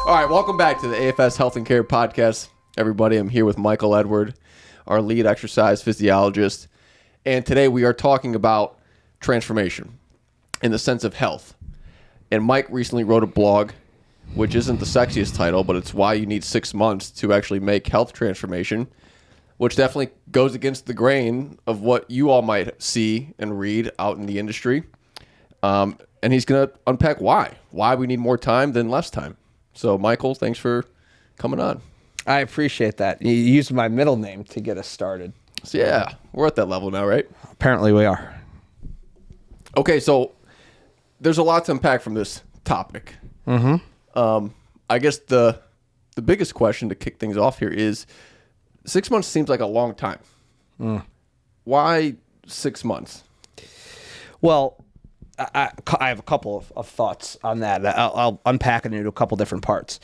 All right, welcome back to the AFS Health and Care Podcast. Everybody, I'm here with Michael Edward, our lead exercise physiologist. And today we are talking about transformation in the sense of health. And Mike recently wrote a blog, which isn't the sexiest title, but it's why you need 6 months to actually make health transformation, which definitely goes against the grain of what you all might see and read out in the industry. And he's going to unpack why we need more time than less time. So, Michael, thanks for coming on. I appreciate that. You used my middle name to get us started. So, yeah, we're at that level now, right? Apparently we are. Okay, so there's a lot to unpack from this topic. I guess the biggest question to kick things off here is 6 months seems like a long time. Why 6 months? Well, I have a couple of thoughts on that. I'll unpack it into a couple different parts.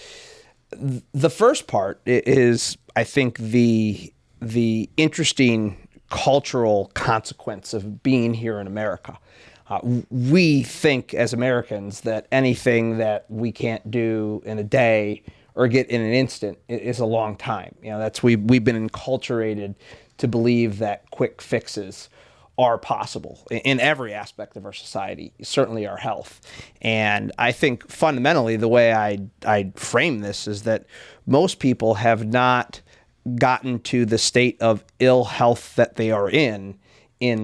The first part is, I think, the interesting cultural consequence of being here in America. We think as Americans that anything that we can't do in a day or get in an instant is a long time. You know, we've been enculturated to believe that quick fixes are possible in every aspect of our society, certainly our health. And I think fundamentally the way I frame this is that most people have not gotten to the state of ill health that they are in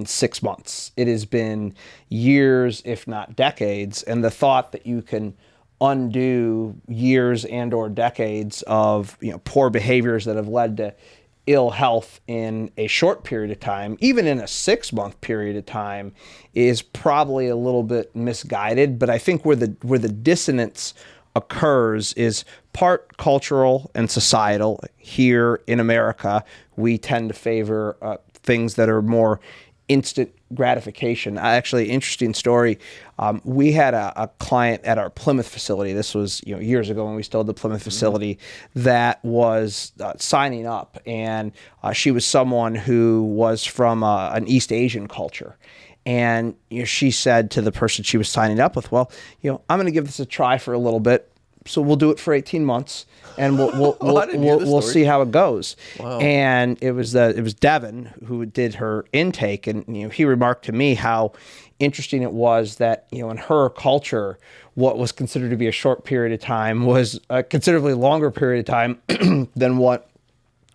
6 months. It has been years, if not decades, and the thought that you can undo years and or decades of poor behaviors that have led to ill health in a short period of time, even in a 6 month period of time, is probably a little bit misguided. But I think where the dissonance occurs is part cultural and societal. Here in America, we tend to favor things that are more instant gratification. Actually, interesting story. We had a client at our Plymouth facility. This was years ago when we still had the Plymouth facility, that was signing up, and she was someone who was from an East Asian culture. And she said to the person she was signing up with, "Well, I'm going to give this a try for a little bit. So we'll do it for 18 months, and we'll see how it goes." Wow. And it was Devin who did her intake, and he remarked to me how interesting it was that in her culture, what was considered to be a short period of time was a considerably longer period of time than what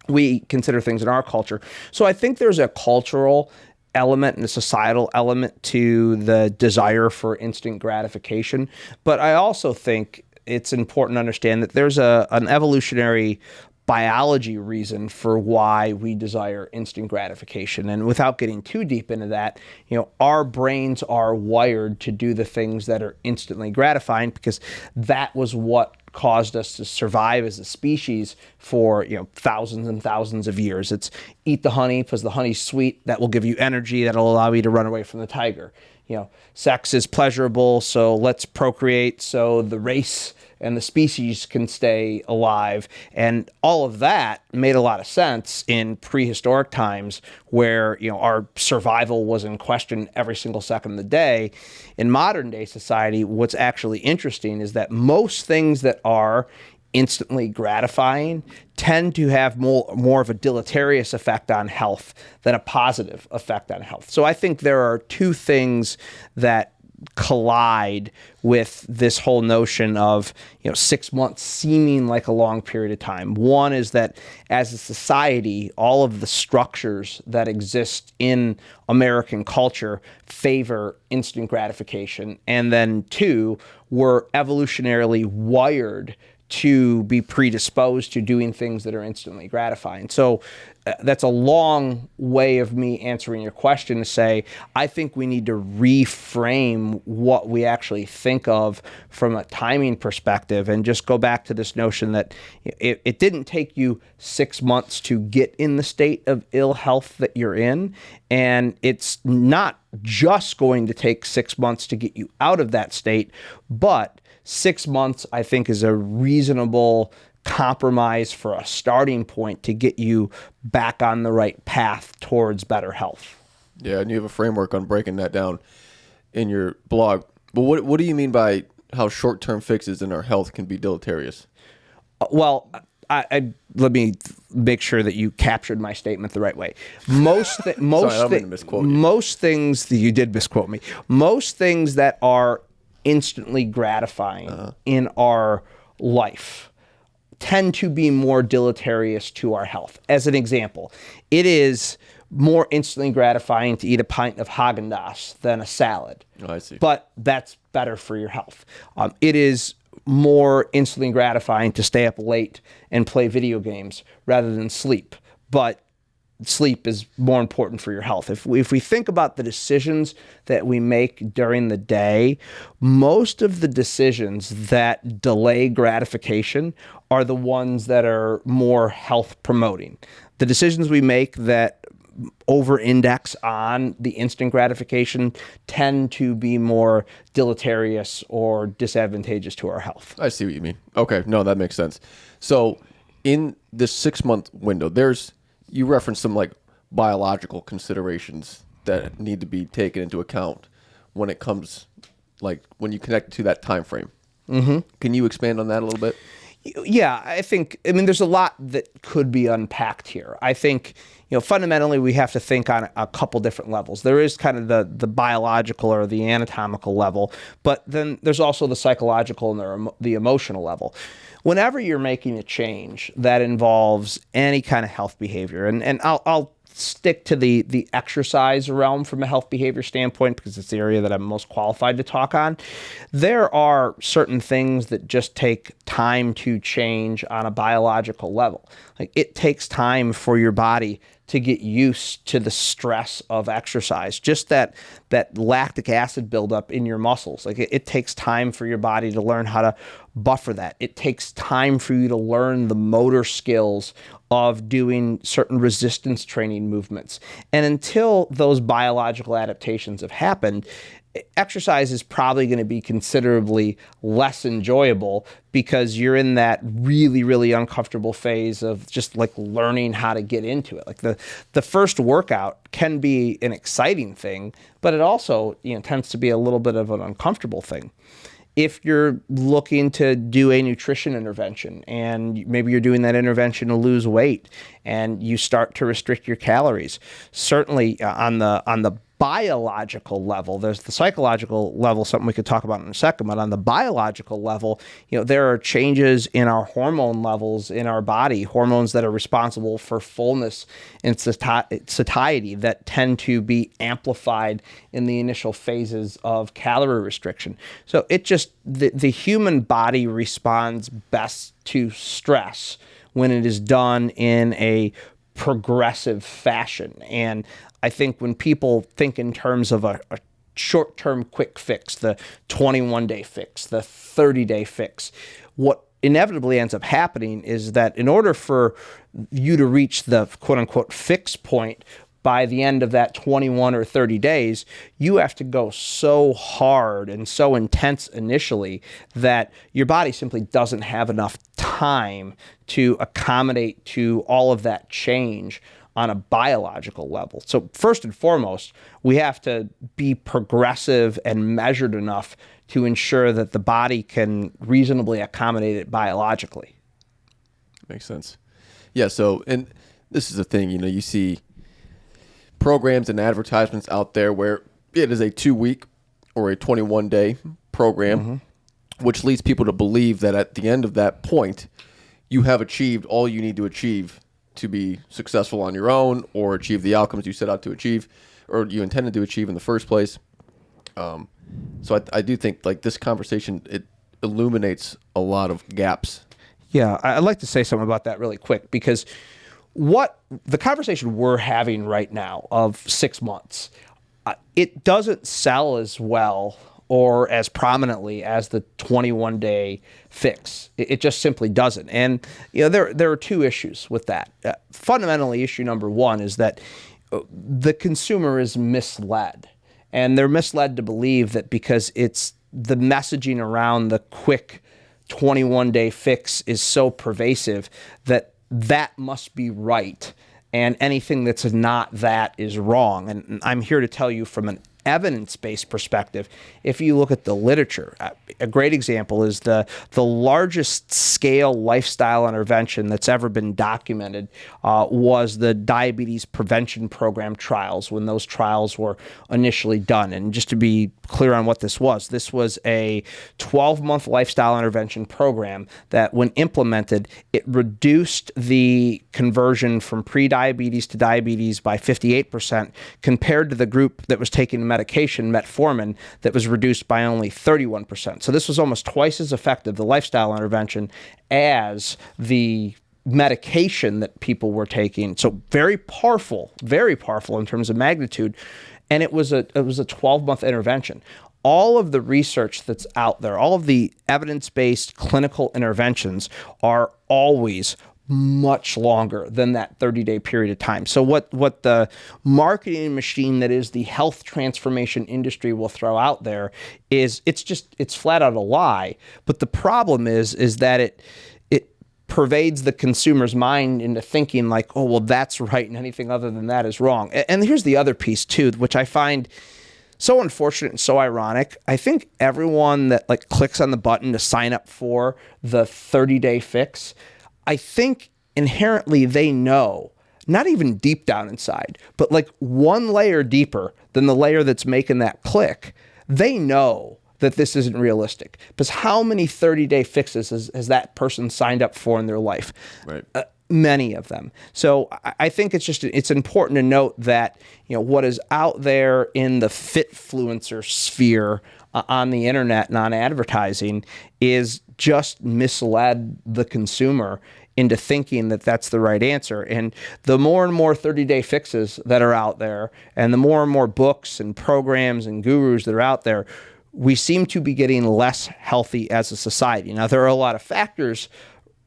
we consider things in our culture. So I think there's a cultural element and a societal element to the desire for instant gratification, but I also think it's important to understand that there's an evolutionary biology reason for why we desire instant gratification. And without getting too deep into that, our brains are wired to do the things that are instantly gratifying because that was what caused us to survive as a species for thousands and thousands of years. It's eat the honey because the honey's sweet. That will give you energy. That'll allow you to run away from the tiger. Sex is pleasurable, so let's procreate so the race and the species can stay alive. And all of that made a lot of sense in prehistoric times where our survival was in question every single second of the day. In modern day society, what's actually interesting is that most things that are instantly gratifying tend to have more of a deleterious effect on health than a positive effect on health. So I think there are two things that collide with this whole notion of 6 months seeming like a long period of time. One is that as a society, all of the structures that exist in American culture favor instant gratification. And then two, we're evolutionarily wired to be predisposed to doing things that are instantly gratifying. So that's a long way of me answering your question to say, I think we need to reframe what we actually think of from a timing perspective and just go back to this notion that it didn't take you 6 months to get in the state of ill health that you're in. And it's not just going to take 6 months to get you out of that state, but 6 months, I think, is a reasonable compromise for a starting point to get you back on the right path towards better health. Yeah, and you have a framework on breaking that down in your blog. But what do you mean by how short-term fixes in our health can be deleterious? Well, let me make sure that you captured my statement the right way. Sorry, I don't mean to misquote you. Most things that you did misquote me. Most things that are instantly gratifying in our life tend to be more deleterious to our health. As an example, it is more instantly gratifying to eat a pint of Haagen-Dazs than a salad. Oh, I see. But that's better for your health. It is more instantly gratifying to stay up late and play video games rather than sleep. But sleep is more important for your health. If we think about the decisions that we make during the day, most of the decisions that delay gratification are the ones that are more health promoting. The decisions we make that over-index on the instant gratification tend to be more deleterious or disadvantageous to our health. I see what you mean. Okay, no, that makes sense. So in this 6-month window, you referenced some like biological considerations that need to be taken into account when it comes, like when you connect to that time frame. Mm-hmm. Can you expand on that a little bit? Yeah, I mean, there's a lot that could be unpacked here. I think, fundamentally we have to think on a couple different levels. There is kind of the biological or the anatomical level, but then there's also the psychological and the emotional level. Whenever you're making a change that involves any kind of health behavior, and I'll stick to the exercise realm from a health behavior standpoint because it's the area that I'm most qualified to talk on. There are certain things that just take time to change on a biological level. Like it takes time for your body to get used to the stress of exercise, just that lactic acid buildup in your muscles. Like it takes time for your body to learn how to buffer that. It takes time for you to learn the motor skills of doing certain resistance training movements. And until those biological adaptations have happened, exercise is probably going to be considerably less enjoyable because you're in that really, really uncomfortable phase of just like learning how to get into it. Like the first workout can be an exciting thing, but it also tends to be a little bit of an uncomfortable thing. If you're looking to do a nutrition intervention and maybe you're doing that intervention to lose weight and you start to restrict your calories, certainly on the biological level, there's the psychological level, something we could talk about in a second, but on the biological level, there are changes in our hormone levels in our body, hormones that are responsible for fullness and satiety that tend to be amplified in the initial phases of calorie restriction. So the human body responds best to stress when it is done in a progressive fashion. And I think when people think in terms of a short-term quick fix, the 21-day fix, the 30-day fix, what inevitably ends up happening is that in order for you to reach the quote-unquote fix point by the end of that 21 or 30 days, you have to go so hard and so intense initially that your body simply doesn't have enough time to accommodate to all of that change on a biological level. So first and foremost, we have to be progressive and measured enough to ensure that the body can reasonably accommodate it biologically. Makes sense. Yeah, so, and this is the thing, you see programs and advertisements out there where it is a 2-week or a 21-day program, which leads people to believe that at the end of that point, you have achieved all you need to achieve to be successful on your own or achieve the outcomes you set out to achieve or you intended to achieve in the first place. So I do think like this conversation, it illuminates a lot of gaps. Yeah, I'd like to say something about that really quick because what the conversation we're having right now of 6 months, it doesn't sell as well or as prominently as the 21-day fix. It just simply doesn't. And there are two issues with that. Fundamentally, issue number one is that the consumer is misled. And they're misled to believe that because it's the messaging around the quick 21-day fix is so pervasive that must be right. And anything that's not that is wrong. And I'm here to tell you from an evidence-based perspective, if you look at the literature, a great example is the largest scale lifestyle intervention that's ever been documented was the diabetes prevention program trials when those trials were initially done. And just to be clear on what this was a 12-month lifestyle intervention program that when implemented, it reduced the conversion from pre-diabetes to diabetes by 58% compared to the group that was taking medication, metformin, that was reduced by only 31%. So this was almost twice as effective, the lifestyle intervention, as the medication that people were taking. So very powerful in terms of magnitude. And it was a 12-month intervention. All of the research that's out there, all of the evidence-based clinical interventions are always much longer than that 30-day period of time. So what the marketing machine that is the health transformation industry will throw out there is it's flat out a lie. But the problem is that it pervades the consumer's mind into thinking like, oh, well, that's right, and anything other than that is wrong. And here's the other piece too, which I find so unfortunate and so ironic. I think everyone that like clicks on the button to sign up for the 30-day fix, I think inherently they know, not even deep down inside, but like one layer deeper than the layer that's making that click, they know that this isn't realistic. Because how many 30-day fixes has that person signed up for in their life? Right. Many of them. So I think it's important to note that what is out there in the fitfluencer sphere on the internet and on advertising is just misled the consumer into thinking that that's the right answer. And the more and more 30-day fixes that are out there, and the more and more books and programs and gurus that are out there, we seem to be getting less healthy as a society. Now, there are a lot of factors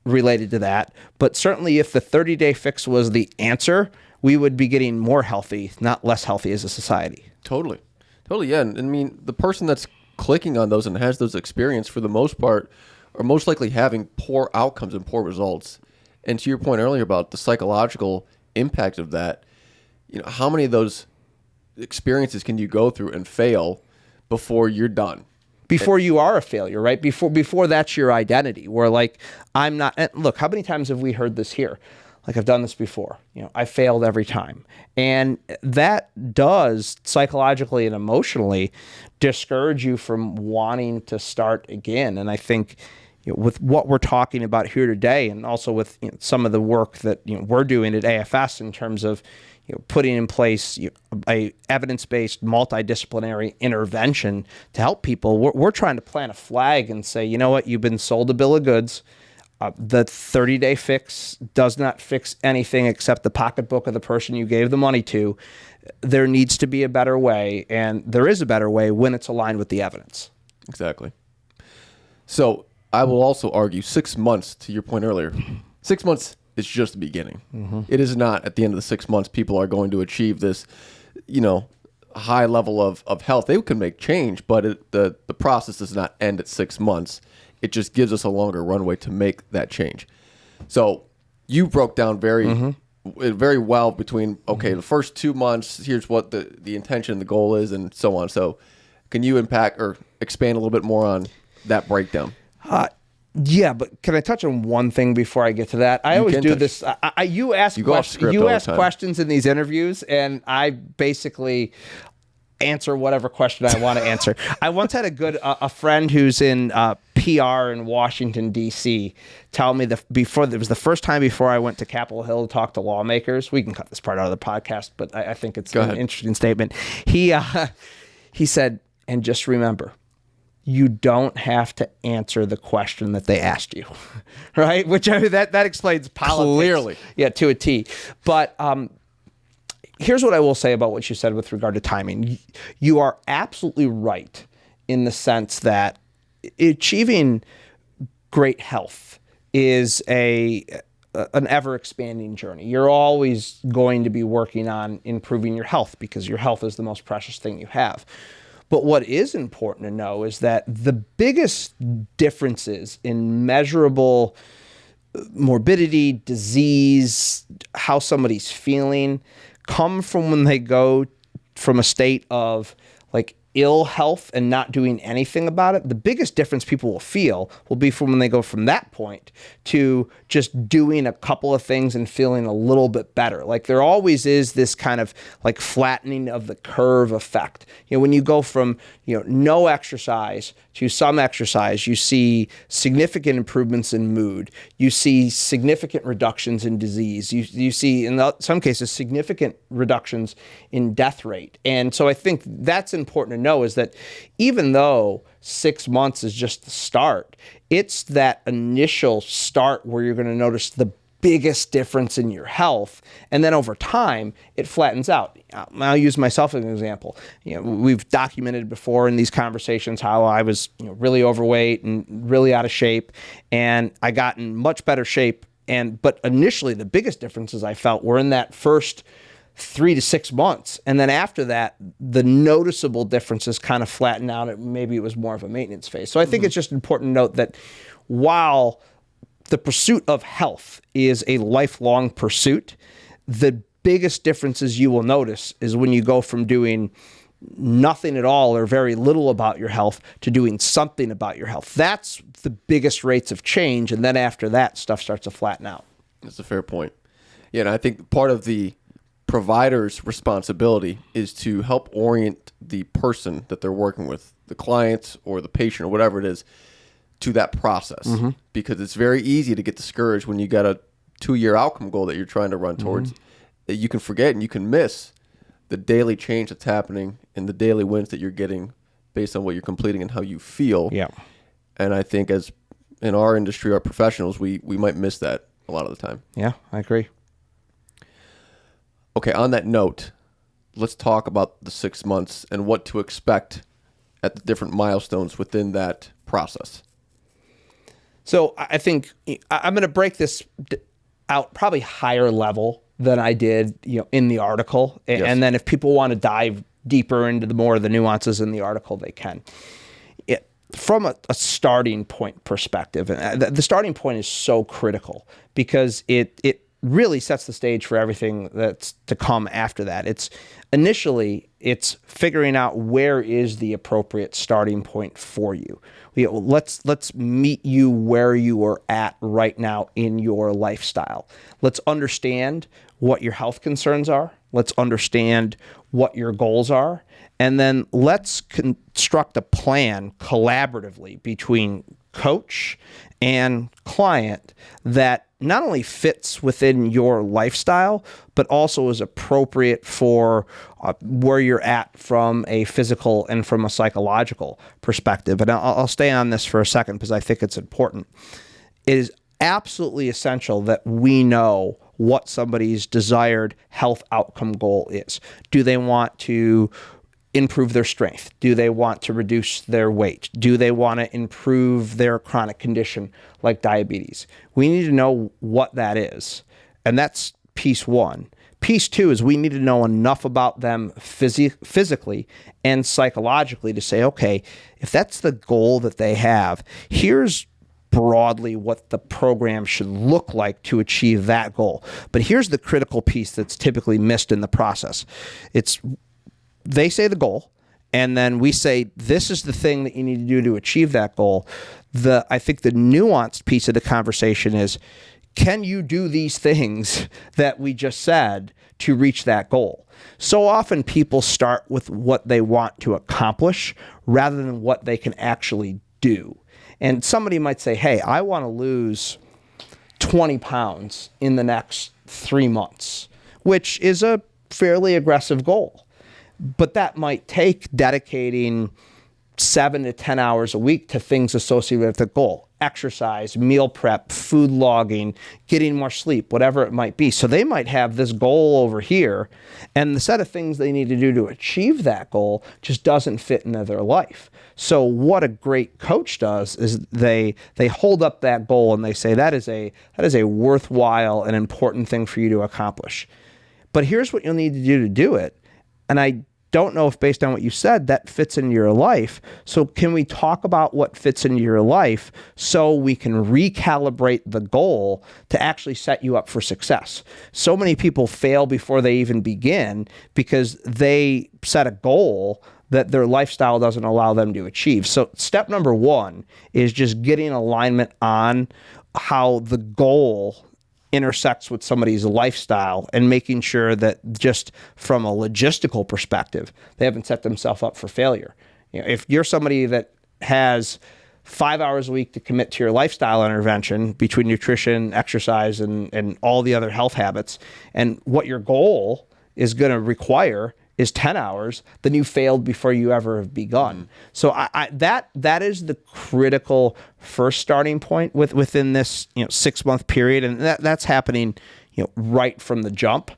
related to that, but certainly if the 30-day fix was the answer, we would be getting more healthy, not less healthy as a society. Totally, yeah. And I mean, the person that's clicking on those and has those experience, for the most part, are most likely having poor outcomes and poor results. And to your point earlier about the psychological impact of that, how many of those experiences can you go through and fail before you're done? Before you are a failure, right? Before that's your identity, where like, I'm not, and look, how many times have we heard this here? Like, I've done this before, I failed every time. And that does psychologically and emotionally discourage you from wanting to start again. And I think with what we're talking about here today, and also with some of the work that we're doing at AFS in terms of putting in place a evidence-based multidisciplinary intervention to help people, we're trying to plant a flag and say, you know what, you've been sold a bill of goods. The 30-day fix does not fix anything except the pocketbook of the person you gave the money to. There needs to be a better way, and there is a better way when it's aligned with the evidence. Exactly. So I will also argue 6 months, to your point earlier, 6 months is just the beginning. Mm-hmm. It is not at the end of the 6 months people are going to achieve this, high level of health. They can make change, but the process does not end at 6 months. It just gives us a longer runway to make that change. So you broke down very well between, okay, the first 2 months, here's what the intention, the goal is, and so on. So can you expand a little bit more on that breakdown? Yeah, but can I touch on one thing before I get to that? I always do this. You ask questions in these interviews, and I basically answer whatever question I want to answer. I once had a friend who's in PR in Washington, D.C., tell me it was the first time before I went to Capitol Hill to talk to lawmakers. We can cut this part out of the podcast, but I think it's an interesting statement. He said, and just remember, you don't have to answer the question that they asked you, right? Which that explains politics. Clearly. Yeah, to a T. But here's what I will say about what you said with regard to timing. You are absolutely right in the sense that achieving great health is an ever-expanding journey. You're always going to be working on improving your health because your health is the most precious thing you have. But what is important to know is that the biggest differences in measurable morbidity, disease, how somebody's feeling, come from when they go from a state of ill health and not doing anything about it, the biggest difference people will feel will be from when they go from that point to just doing a couple of things and feeling a little bit better. Like there always is this kind of like flattening of the curve effect. When you go from, no exercise to some exercise, you see significant improvements in mood. You see significant reductions in disease. You see, in some cases, significant reductions in death rate. And so I think that's important to know, is that even though 6 months is just the start, it's that initial start where you're going to notice the biggest difference in your health. And then over time, it flattens out. I'll use myself as an example. We've documented before in these conversations how I was really overweight and really out of shape, and I got in much better shape. But initially, the biggest differences I felt were in that first 3 to 6 months. And then after that, the noticeable differences kind of flatten out. Maybe it was more of a maintenance phase. So I think it's just important to note that while the pursuit of health is a lifelong pursuit, the biggest differences you will notice is when you go from doing nothing at all or very little about your health to doing something about your health. That's the biggest rates of change. And then after that, stuff starts to flatten out. That's a fair point. Yeah, and I think part of the provider's responsibility is to help orient the person that they're working with, the client or the patient or whatever it is, to that process. Because it's very easy to get discouraged when you got a 2-year outcome goal that you're trying to run towards. You can forget and you can miss the daily change that's happening and the daily wins that you're getting based on what you're completing and how you feel. Yeah. And I think as in our industry, our professionals, we might miss that a lot of the time. Yeah, I agree. Okay, on that note, let's talk about the 6 months and what to expect at the different milestones within that process. So I think I'm going to break this out probably higher level than I did, in the article. Yes. And then if people want to dive deeper into more of the nuances in the article, they can. From a starting point perspective, and the starting point is so critical because it really sets the stage for everything that's to come after that. It's figuring out where is the appropriate starting point for you. Let's meet you where you are at right now in your lifestyle. Let's understand what your health concerns are. Let's understand what your goals are. And then let's construct a plan collaboratively between coach and client that not only fits within your lifestyle, but also is appropriate for where you're at from a physical and from a psychological perspective. And I'll stay on this for a second because I think it's important. It is absolutely essential that we know what somebody's desired health outcome goal is. Do they want to improve their strength? Do they want to reduce their weight? Do they want to improve their chronic condition like diabetes? We need to know what that is. And that's piece one. Piece two is we need to know enough about them physically and psychologically to say, okay, if that's the goal that they have, here's broadly what the program should look like to achieve that goal. But here's the critical piece that's typically missed in the process. They say the goal, and then we say, this is the thing that you need to do to achieve that goal. I think the nuanced piece of the conversation is, can you do these things that we just said to reach that goal? So often people start with what they want to accomplish rather than what they can actually do. And somebody might say, hey, I want to lose 20 pounds in the next 3 months, which is a fairly aggressive goal. But that might take dedicating 7 to 10 hours a week to things associated with the goal. Exercise, meal prep, food logging, getting more sleep, whatever it might be. So they might have this goal over here, and the set of things they need to do to achieve that goal just doesn't fit into their life. So what a great coach does is they hold up that goal and they say, that is a worthwhile and important thing for you to accomplish. But here's what you'll need to do it. And I don't know if based on what you said, that fits into your life. So can we talk about what fits into your life so we can recalibrate the goal to actually set you up for success? So many people fail before they even begin because they set a goal that their lifestyle doesn't allow them to achieve. So step number one is just getting alignment on how the goal intersects with somebody's lifestyle and making sure that just from a logistical perspective, they haven't set themselves up for failure. If you're somebody that has 5 hours a week to commit to your lifestyle intervention between nutrition, exercise, and all the other health habits, and what your goal is going to require is 10 hours, then you failed before you ever have begun. So that is the critical first starting point within this 6-month period, and that's happening right from the jump.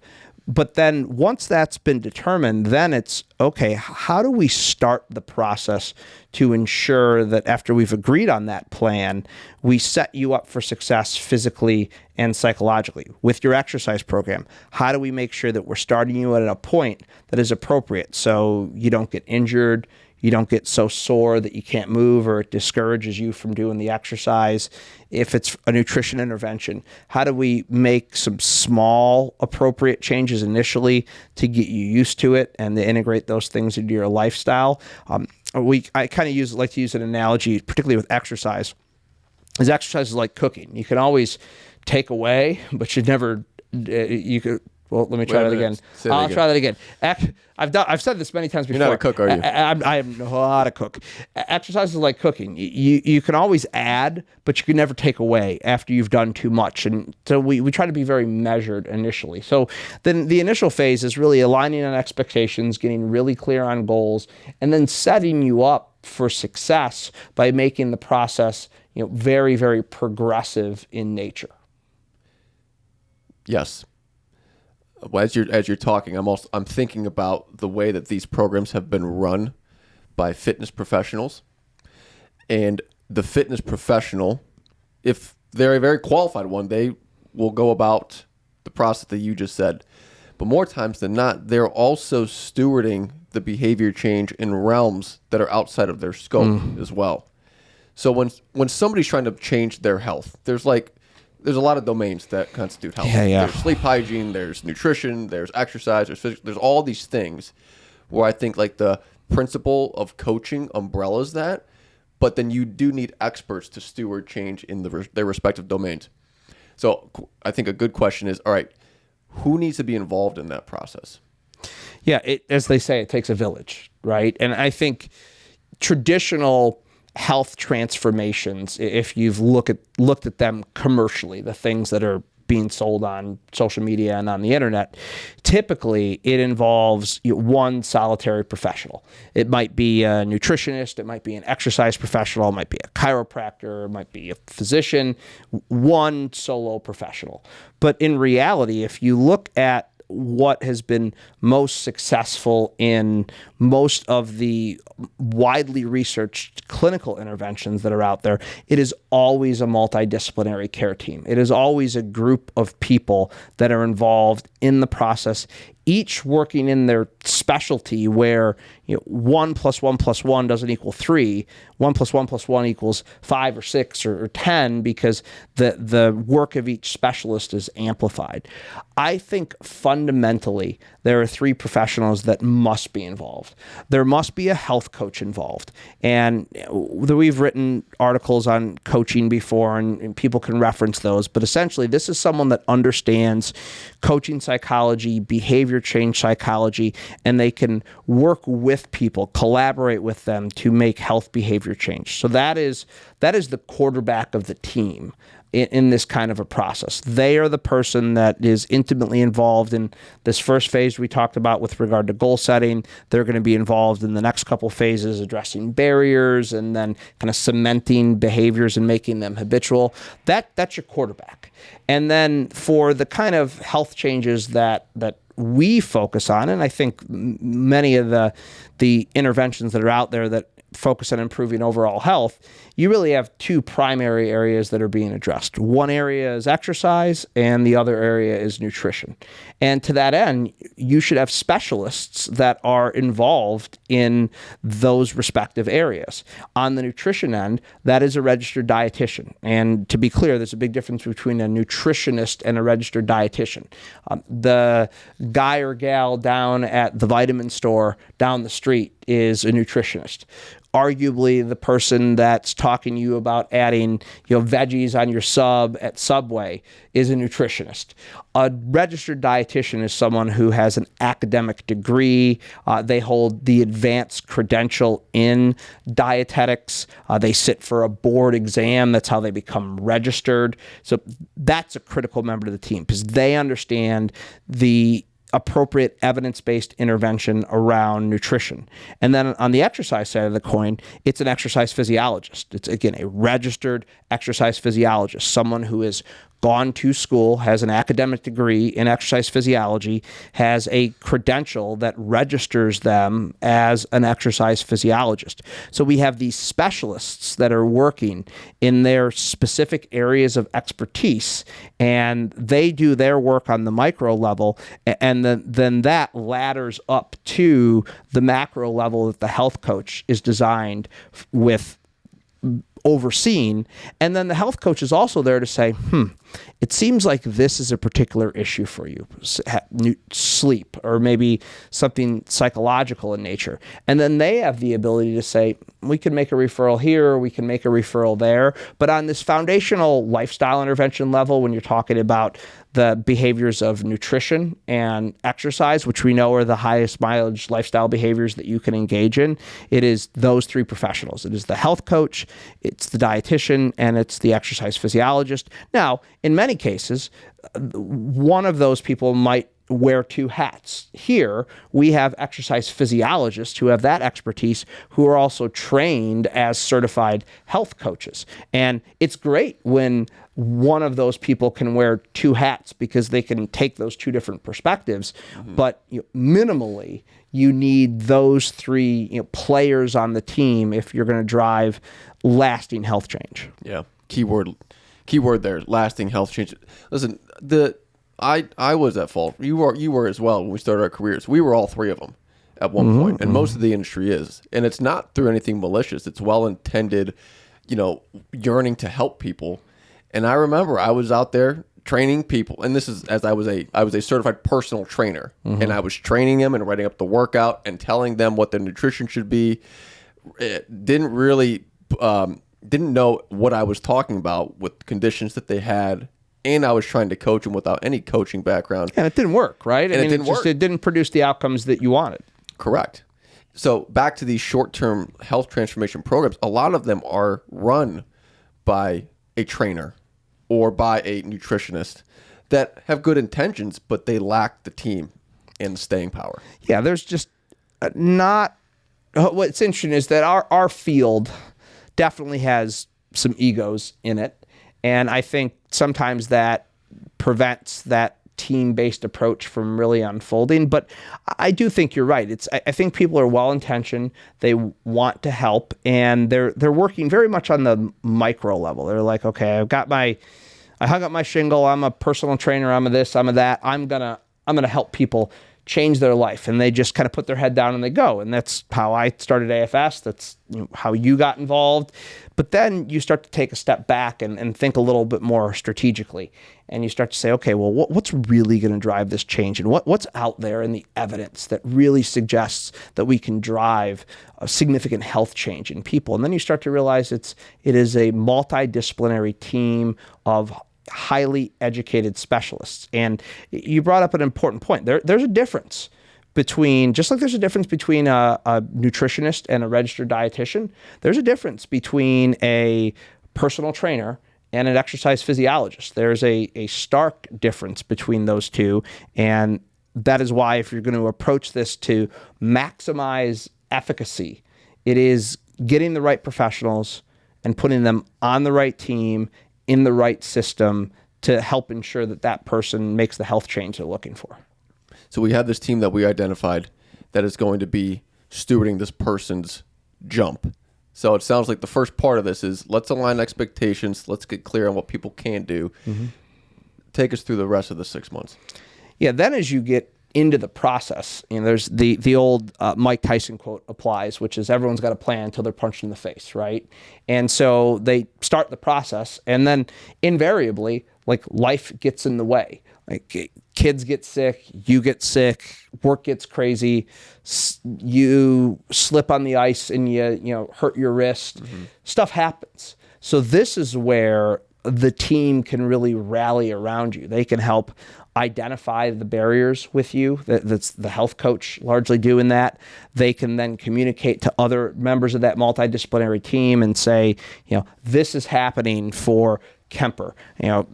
But then once that's been determined, then it's, okay, how do we start the process to ensure that after we've agreed on that plan, we set you up for success physically and psychologically with your exercise program? How do we make sure that we're starting you at a point that is appropriate so you don't get injured, you don't get so sore that you can't move or it discourages you from doing the exercise? If it's a nutrition intervention, how do we make some small appropriate changes initially to get you used to it and to integrate those things into your lifestyle? I kind of like to use an analogy, particularly with exercise, is exercise is like cooking. You can always take away, but you never, you could. Well, let me try that again. I'll try that again. I've said this many times before. You're not a cook, are you? I am not a cook. Exercise is like cooking. You can always add, but you can never take away after you've done too much. And so we try to be very measured initially. So then the initial phase is really aligning on expectations, getting really clear on goals, and then setting you up for success by making the process very, very progressive in nature. Yes. Well, as you're talking, I'm thinking about the way that these programs have been run by fitness professionals, and the fitness professional, if they're a very qualified one, they will go about the process that you just said. But more times than not, they're also stewarding the behavior change in realms that are outside of their scope as well. So when somebody's trying to change their health, there's a lot of domains that constitute health. Yeah. There's sleep hygiene, there's nutrition, there's exercise, there's physical, there's all these things where I think like the principle of coaching umbrellas that, but then you do need experts to steward change in their respective domains. So I think a good question is, all right, who needs to be involved in that process? Yeah, as they say, it takes a village, right? And I think traditional health transformations, if you've looked at them commercially, the things that are being sold on social media and on the internet, typically it involves one solitary professional. It might be a nutritionist, it might be an exercise professional, it might be a chiropractor, it might be a physician, one solo professional. But in reality, if you look at what has been most successful in most of the widely researched clinical interventions that are out there, it is always a multidisciplinary care team. It is always a group of people that are involved in the process, each working in their specialty where 1 + 1 + 1 doesn't equal 3. 1 + 1 + 1 equals 5 or 6 or 10 because the work of each specialist is amplified. I think fundamentally there are 3 professionals that must be involved. There must be a health coach involved. And we've written articles on coaching before, and people can reference those. But essentially, this is someone that understands coaching psychology, behavior change psychology, and they can work with people, collaborate with them to make health behavior change. So that is the quarterback of the team in this kind of a process. They are the person that is intimately involved in this first phase we talked about with regard to goal setting. They're going to be involved in the next couple phases, addressing barriers and then kind of cementing behaviors and making them habitual. That's your quarterback. And then for the kind of health changes that we focus on, and I think many of the interventions that are out there that focus on improving overall health, you really have 2 primary areas that are being addressed. One area is exercise and the other area is nutrition. And to that end, you should have specialists that are involved in those respective areas. On the nutrition end, that is a registered dietitian. And to be clear, there's a big difference between a nutritionist and a registered dietitian. The guy or gal down at the vitamin store down the street is a nutritionist. Arguably, the person that's talking to you about adding, veggies on your sub at Subway is a nutritionist. A registered dietitian is someone who has an academic degree. They hold the advanced credential in dietetics. They sit for a board exam. That's how they become registered. So that's a critical member of the team because they understand the appropriate evidence-based intervention around nutrition. And then on the exercise side of the coin, it's an exercise physiologist. It's, again, a registered exercise physiologist, someone who has gone to school, has an academic degree in exercise physiology, has a credential that registers them as an exercise physiologist. So we have these specialists that are working in their specific areas of expertise, and they do their work on the micro level, and then that ladders up to the macro level that the health coach is designed with overseen. And then the health coach is also there to say, it seems like this is a particular issue for you, sleep, or maybe something psychological in nature. And then they have the ability to say, we can make a referral here, we can make a referral there. But on this foundational lifestyle intervention level, when you're talking about the behaviors of nutrition and exercise, which we know are the highest mileage lifestyle behaviors that you can engage in, it is those three professionals. It is the health coach, it's the dietitian, and it's the exercise physiologist. Now, in many cases, one of those people might wear two hats. Here, we have exercise physiologists who have that expertise, who are also trained as certified health coaches. And it's great when one of those people can wear two hats because they can take those two different perspectives. But minimally, you need those three players on the team if you're going to drive lasting health change. Yeah. Keyword there, lasting health change. Listen, I was at fault. You were as well when we started our careers. We were all three of them at one point, and most of the industry is. And it's not through anything malicious. It's well-intended, yearning to help people. And I remember I was out there training people, and this is as I was a certified personal trainer, and I was training them and writing up the workout and telling them what their nutrition should be. Didn't know what I was talking about with conditions that they had, and I was trying to coach them without any coaching background. And it didn't work, right? And it didn't work. It didn't produce the outcomes that you wanted. Correct. So back to these short-term health transformation programs, a lot of them are run by a trainer or by a nutritionist that have good intentions, but they lack the team and the staying power. Yeah, there's just not... What's interesting is that our field definitely has some egos in it. And I think sometimes that prevents that team-based approach from really unfolding. But I do think you're right. I think people are well-intentioned. They want to help, and they're working very much on the micro level. They're like, okay, I hung up my shingle. I'm a personal trainer. I'm a this. I'm a that. I'm gonna help people change their life, and they just kind of put their head down and they go. And that's how I started AFS. That's how you got involved. But then you start to take a step back and think a little bit more strategically, and you start to say, okay, well, what's really going to drive this change, and what's out there in the evidence that really suggests that we can drive a significant health change in people? And then you start to realize it is a multidisciplinary team of highly educated specialists. And you brought up an important point. There's a difference between, just like there's a difference between a nutritionist and a registered dietitian, there's a difference between a personal trainer and an exercise physiologist. There's a stark difference between those two. And that is why, if you're going to approach this to maximize efficacy, it is getting the right professionals and putting them on the right team in the right system to help ensure that that person makes the health change they're looking for. So we have this team that we identified that is going to be stewarding this person's jump. So it sounds like the first part of this is let's align expectations. Let's get clear on what people can do. Take us through the rest of the 6 months. Yeah, then as you get into the process, there's the old Mike Tyson quote applies, which is everyone's got a plan until they're punched in the face, right? And so they start the process, and then invariably, like, life gets in the way. Like kids get sick, you get sick, work gets crazy, you slip on the ice and you hurt your wrist. Stuff happens. So this is where the team can really rally around you. They can help identify the barriers with you. That's the health coach largely doing that. They can then communicate to other members of that multidisciplinary team and say, this is happening for Kemper.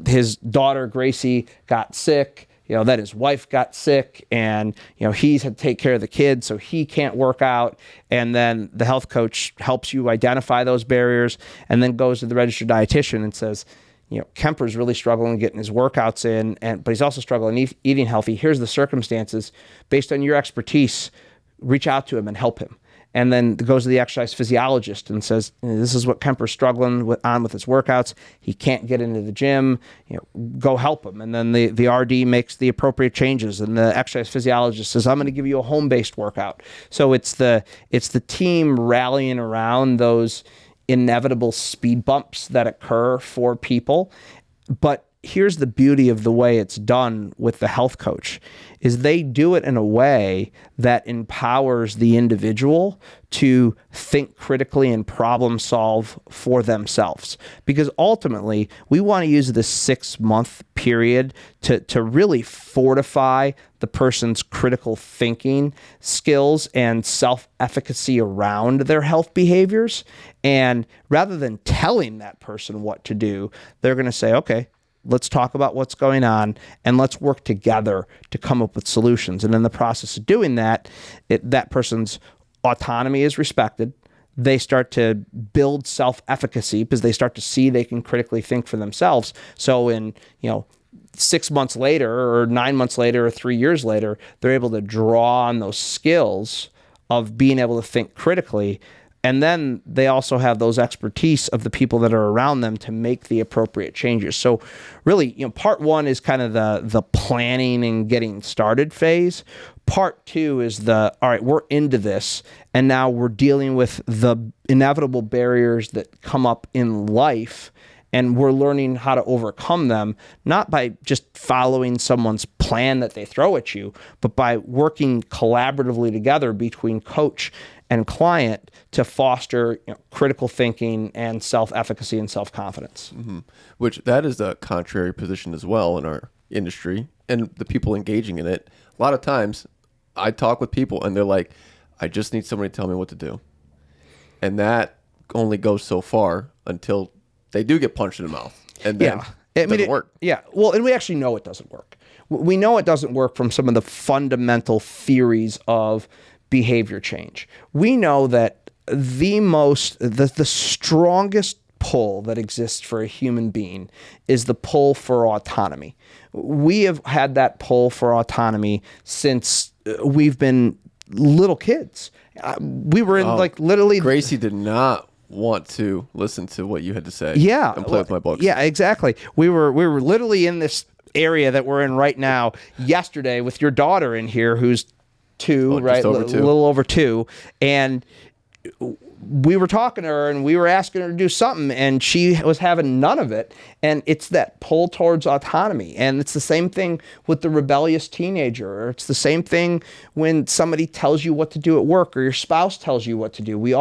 His daughter Gracie got sick. Then his wife got sick, and he's had to take care of the kids, so he can't work out. And then the health coach helps you identify those barriers, and then goes to the registered dietitian and says, Kemper's really struggling getting his workouts in, but he's also struggling eating healthy. Here's the circumstances. Based on your expertise, reach out to him and help him. And then goes to the exercise physiologist and says, this is what Kemper's struggling with his workouts. He can't get into the gym. Go help him. And then the RD makes the appropriate changes. And the exercise physiologist says, I'm going to give you a home-based workout. So it's the team rallying around those inevitable speed bumps that occur for people. But here's the beauty of the way it's done with the health coach is they do it in a way that empowers the individual to think critically and problem solve for themselves. Because ultimately, we want to use this 6-month period to really fortify the person's critical thinking skills and self-efficacy around their health behaviors. And rather than telling that person what to do, they're going to say, okay, let's talk about what's going on and let's work together to come up with solutions. And in the process of doing that, that person's autonomy is respected. They start to build self-efficacy because they start to see they can critically think for themselves. So in, 6 months later or 9 months later or 3 years later, they're able to draw on those skills of being able to think critically. And then they also have those expertise of the people that are around them to make the appropriate changes. So really, part one is kind of the planning and getting started phase. Part two is all right, we're into this, and now we're dealing with the inevitable barriers that come up in life, and we're learning how to overcome them, not by just following someone's plan that they throw at you, but by working collaboratively together between coach and client to foster critical thinking and self-efficacy and self-confidence. Mm-hmm. Which that is the contrary position as well in our industry and the people engaging in it. A lot of times I talk with people and they're like, I just need somebody to tell me what to do. And that only goes so far until they do get punched in the mouth. And then it doesn't work. Yeah. Well, and we actually know it doesn't work. We know it doesn't work from some of the fundamental theories of behavior change. We know that the strongest pull that exists for a human being is the pull for autonomy. We have had that pull for autonomy since we've been little kids. We were in literally. Gracie did not want to listen to what you had to say. Yeah, and play with my books. Yeah, exactly. We were literally in this area that we're in right now yesterday with your daughter in here who's 2, right? A little over 2. And we were talking to her and we were asking her to do something and she was having none of it. And it's that pull towards autonomy. And it's the same thing with the rebellious teenager. Or it's the same thing when somebody tells you what to do at work or your spouse tells you what to do. We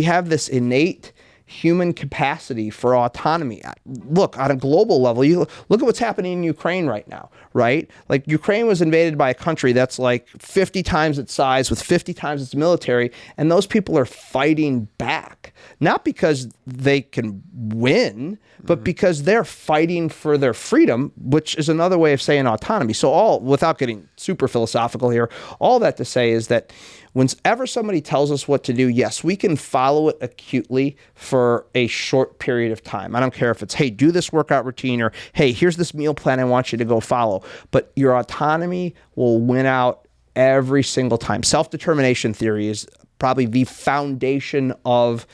have this innate human capacity for autonomy. Look, on a global level, you look at what's happening in Ukraine right now, right? Like Ukraine was invaded by a country that's like 50 times its size with 50 times its military, and those people are fighting back. Not because they can win, but because they're fighting for their freedom, which is another way of saying autonomy. So without getting super philosophical here, all that to say is that whenever somebody tells us what to do, yes, we can follow it acutely for a short period of time. I don't care if it's, hey, do this workout routine, or hey, here's this meal plan I want you to go follow. But your autonomy will win out every single time. Self-determination theory is probably the foundation of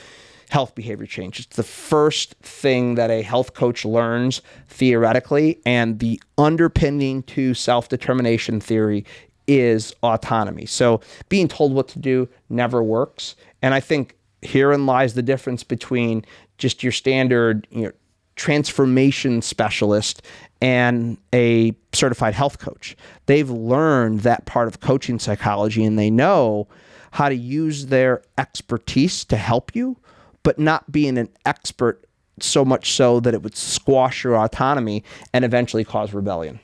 health behavior change. It's the first thing that a health coach learns theoretically, and the underpinning to self-determination theory is autonomy. So being told what to do never works. And I think herein lies the difference between just your standard, transformation specialist and a certified health coach. They've learned that part of coaching psychology, and they know how to use their expertise to help you, but not being an expert so much so that it would squash your autonomy and eventually cause rebellion.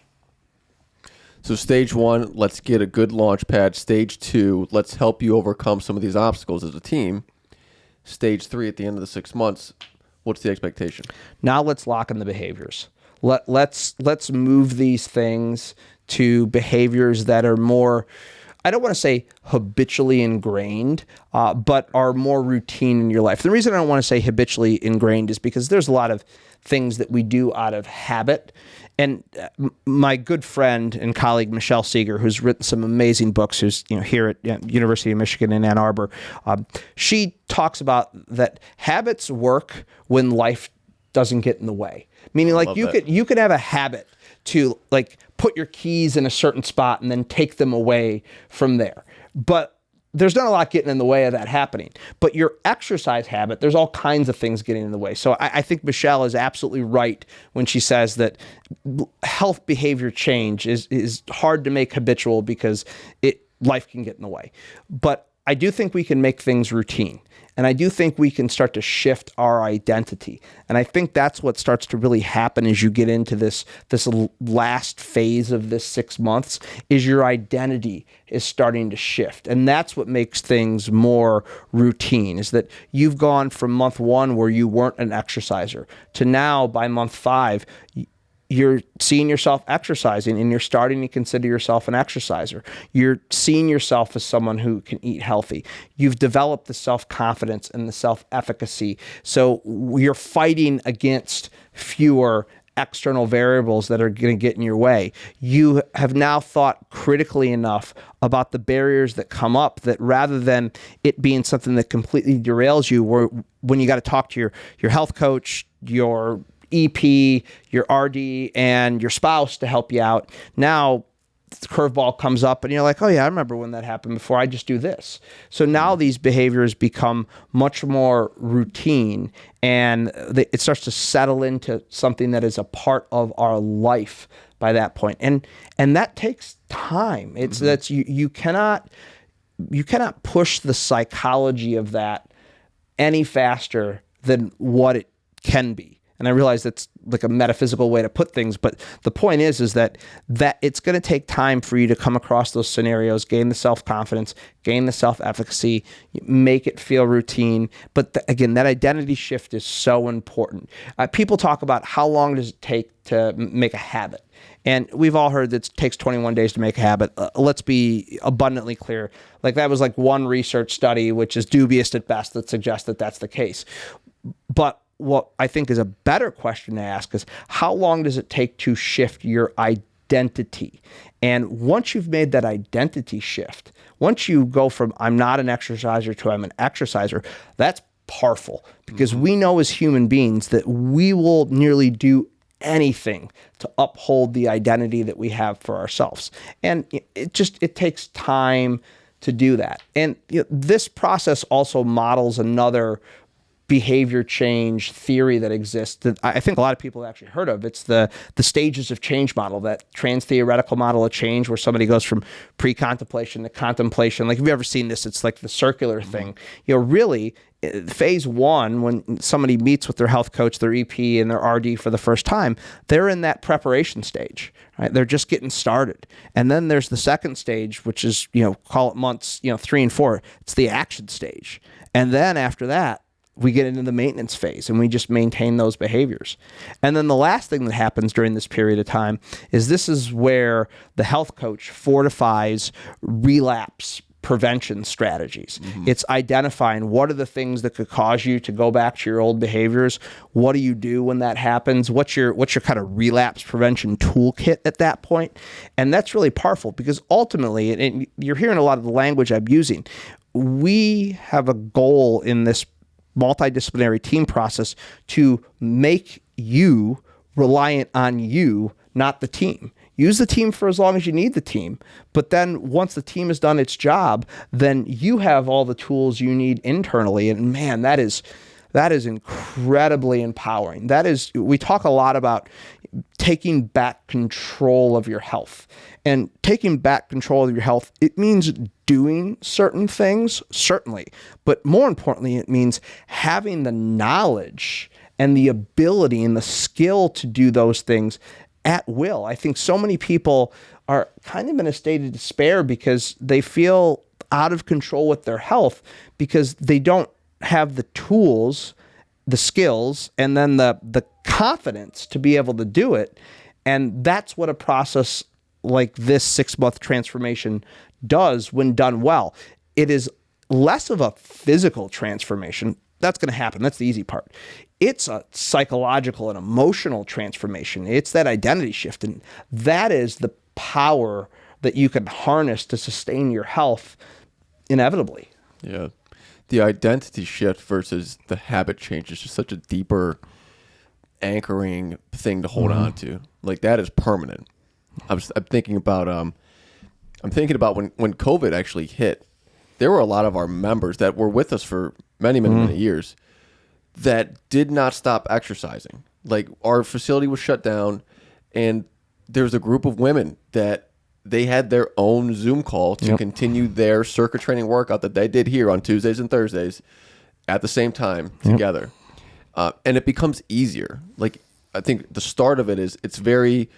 So stage 1, let's get a good launch pad. Stage 2, let's help you overcome some of these obstacles as a team. Stage 3, at the end of the 6 months, what's the expectation? Now let's lock in the behaviors. Let's move these things to behaviors that are more, I don't want to say habitually ingrained, but are more routine in your life. The reason I don't want to say habitually ingrained is because there's a lot of things that we do out of habit. And my good friend and colleague, Michelle Seeger, who's written some amazing books, who's here at University of Michigan in Ann Arbor, she talks about that habits work when life doesn't get in the way. Meaning, like, you could have a habit to, like, put your keys in a certain spot and then take them away from there. But there's not a lot getting in the way of that happening. But your exercise habit, there's all kinds of things getting in the way. So I think Michelle is absolutely right when she says that health behavior change is hard to make habitual because life can get in the way. But I do think we can make things routine. And I do think we can start to shift our identity. And I think that's what starts to really happen as you get into this last phase of this 6 months, is your identity is starting to shift. And that's what makes things more routine, is that you've gone from month 1 where you weren't an exerciser to now by month 5, you're seeing yourself exercising and you're starting to consider yourself an exerciser. You're seeing yourself as someone who can eat healthy. You've developed the self-confidence and the self-efficacy. So you're fighting against fewer external variables that are going to get in your way. You have now thought critically enough about the barriers that come up that rather than it being something that completely derails you, when you got to talk to your health coach, your EP, your RD, and your spouse to help you out. Now, the curveball comes up and you're like, oh yeah, I remember when that happened before. I just do this. So now these behaviors become much more routine and it starts to settle into something that is a part of our life by that point. And that takes time. You cannot push the psychology of that any faster than what it can be. And I realize that's like a metaphysical way to put things, but the point is that it's going to take time for you to come across those scenarios, gain the self-confidence, gain the self-efficacy, make it feel routine. But again, that identity shift is so important. People talk about how long does it take to make a habit? And we've all heard that it takes 21 days to make a habit. Let's be abundantly clear. Like, that was like one research study, which is dubious at best, that suggests that that's the case. But what I think is a better question to ask is, how long does it take to shift your identity? And once you've made that identity shift, once you go from I'm not an exerciser to I'm an exerciser, that's powerful, because we know as human beings that we will nearly do anything to uphold the identity that we have for ourselves. And it takes time to do that. And this process also models another behavior change theory that exists that I think a lot of people have actually heard of. It's the stages of change model, that trans-theoretical model of change where somebody goes from pre-contemplation to contemplation. Like, have you ever seen this? It's like the circular thing. Really, phase 1, when somebody meets with their health coach, their EP, and their RD for the first time, they're in that preparation stage, right? They're just getting started. And then there's the second stage, which is, call it months, 3 and 4. It's the action stage. And then after that, we get into the maintenance phase and we just maintain those behaviors. And then the last thing that happens during this period of time is this is where the health coach fortifies relapse prevention strategies. It's identifying what are the things that could cause you to go back to your old behaviors. What do you do when that happens? What's your kind of relapse prevention toolkit at that point? And that's really powerful, because ultimately, and you're hearing a lot of the language I'm using, we have a goal in this multidisciplinary team process to make you reliant on you, not the team. Use the team for as long as you need the team. But then once the team has done its job, then you have all the tools you need internally. And man, that is that is incredibly empowering. We talk a lot about taking back control of your health. And taking back control of your health, it means doing certain things, certainly. But more importantly, it means having the knowledge and the ability and the skill to do those things at will. I think so many people are kind of in a state of despair because they feel out of control with their health because they don't have the tools, the skills, and then the confidence to be able to do it. And that's what a process like this 6-month transformation does when done well. It is less of a physical transformation. That's going to happen. That's the easy part. It's a psychological and emotional transformation. It's that identity shift. And that is the power that you can harness to sustain your health inevitably. Yeah. The identity shift versus the habit change is just such a deeper anchoring thing to hold on to. Like, that is permanent. I'm thinking about when COVID actually hit, there were a lot of our members that were with us for many years that did not stop exercising. Like, our facility was shut down, and there's a group of women that they had their own Zoom call to continue their circuit training workout that they did here on Tuesdays and Thursdays at the same time together. And it becomes easier. Like, I think the start of it is it's very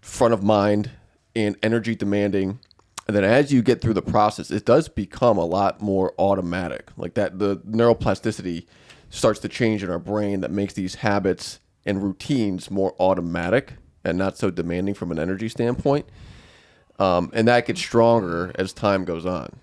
front of mind and energy demanding. And then as you get through the process, it does become a lot more automatic. Like, that the neuroplasticity starts to change in our brain that makes these habits and routines more automatic and not so demanding from an energy standpoint. And that gets stronger as time goes on.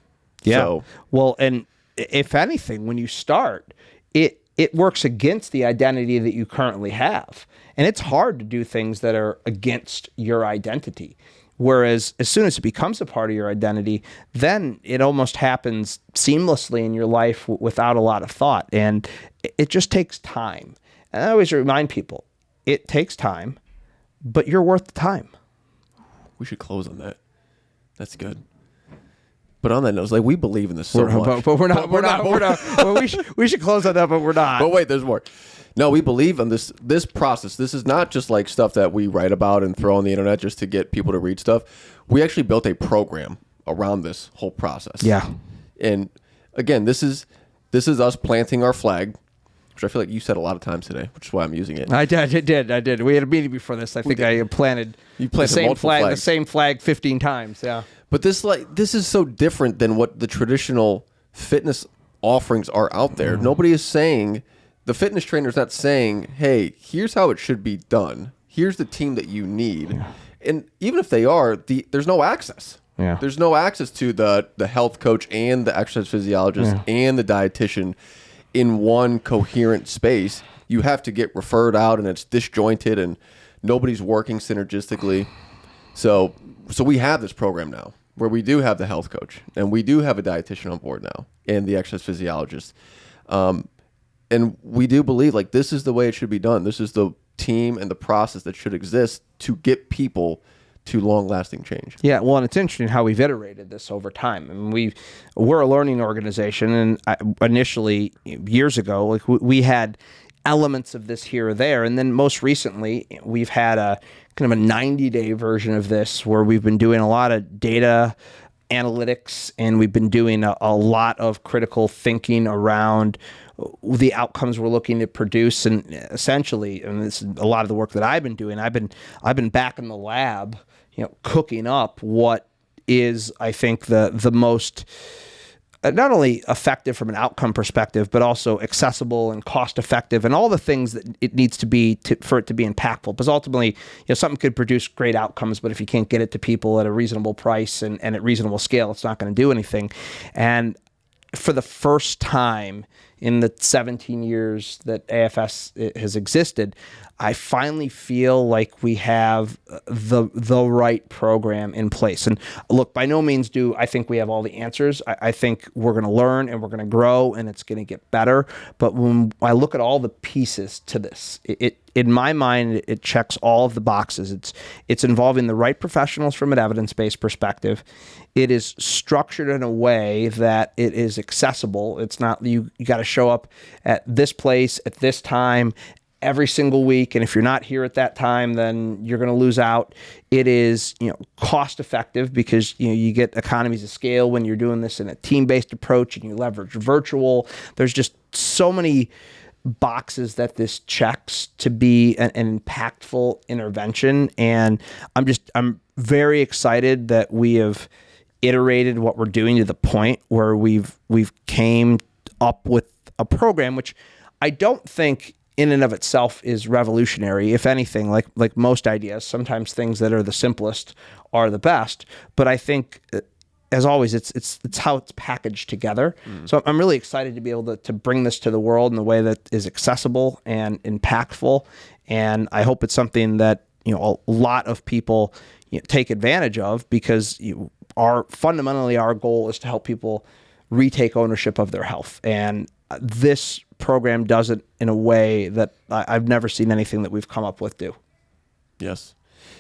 Yeah. So, well, and if anything, when you start, it works against the identity that you currently have. And it's hard to do things that are against your identity. Whereas as soon as it becomes a part of your identity, then it almost happens seamlessly in your life without a lot of thought. And it just takes time. And I always remind people, it takes time, but you're worth the time. We should close on that. That's good. But on that note, it's like, we believe in this so much. But we're not. Well, we should close on that, but we're not. But wait, there's more. No, we believe in this process. This is not just like stuff that we write about and throw on the internet just to get people to read stuff. We actually built a program around this whole process. Yeah. And again, this is us planting our flag, which I feel like you said a lot of times today, which is why I'm using it. I did. We had a meeting before this. I think I planted the same flag 15 times. Yeah. But this is so different than what the traditional fitness offerings are out there. Nobody is saying, the fitness trainer's not saying, hey, here's how it should be done. Here's the team that you need. Yeah. And even if they are, there's no access. Yeah. There's no access to the health coach and the exercise physiologist and the dietitian in one coherent space. You have to get referred out, and it's disjointed, and nobody's working synergistically. So we have this program now where we do have the health coach, and we do have a dietitian on board now, and the exercise physiologist. And we do believe, like, this is the way it should be done. This is the team and the process that should exist to get people to long-lasting change. Yeah, well, and it's interesting how we've iterated this over time. I mean, we're a learning organization, and initially, years ago, like, we had elements of this here or there, and then most recently, we've had a kind of a 90-day version of this where we've been doing a lot of data analytics, and we've been doing a lot of critical thinking around the outcomes we're looking to produce. And essentially, and this is a lot of the work that I've been doing, I've been back in the lab, cooking up what is, I think, the most not only effective from an outcome perspective, but also accessible and cost effective, and all the things that it needs to be for it to be impactful. Because ultimately, something could produce great outcomes, but if you can't get it to people at a reasonable price and at reasonable scale, it's not going to do anything. And for the first time in the 17 years that AFS has existed, I finally feel like we have the right program in place. And look, by no means do I think we have all the answers. I think we're going to learn and we're going to grow and it's going to get better. But when I look at all the pieces to this, it in my mind, it checks all of the boxes. It's involving the right professionals from an evidence-based perspective. It is structured in a way that it is accessible. It's not you got to show up at this place at this time every single week, and if you're not here at that time, then you're going to lose out. It is, cost effective because you get economies of scale when you're doing this in a team-based approach, and you leverage virtual. There's just so many boxes that this checks to be an impactful intervention, and I'm very excited that we have iterated what we're doing to the point where we've came up with a program which I don't think in and of itself is revolutionary. If anything, like most ideas, sometimes things that are the simplest are the best. But I think, as always, it's how it's packaged together. So I'm really excited to be able to bring this to the world in a way that is accessible and impactful. And I hope it's something that a lot of people take advantage of, because fundamentally our goal is to help people retake ownership of their health. And this program does it in a way that I've never seen anything that we've come up with do. Yes.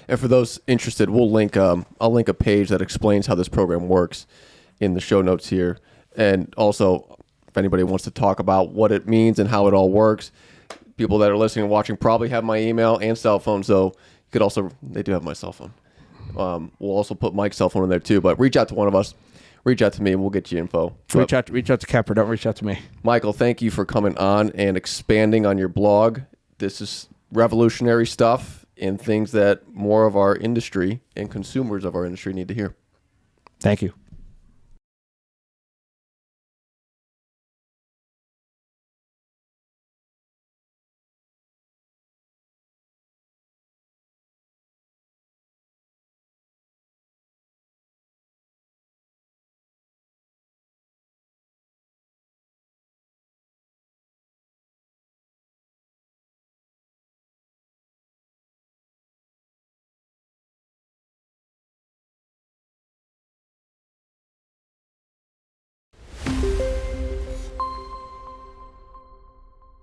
And for those interested, I'll link a page that explains how this program works in the show notes here. And also, if anybody wants to talk about what it means and how it all works, people that are listening and watching probably have my email and cell phone. So you could also, they do have my cell phone. We'll also put Mike's cell phone in there too, but reach out to one of us. Reach out to me and we'll get you info. Reach out to Kepper. Don't reach out to me. Michael, thank you for coming on and expanding on your blog. This is revolutionary stuff and things that more of our industry and consumers of our industry need to hear. Thank you.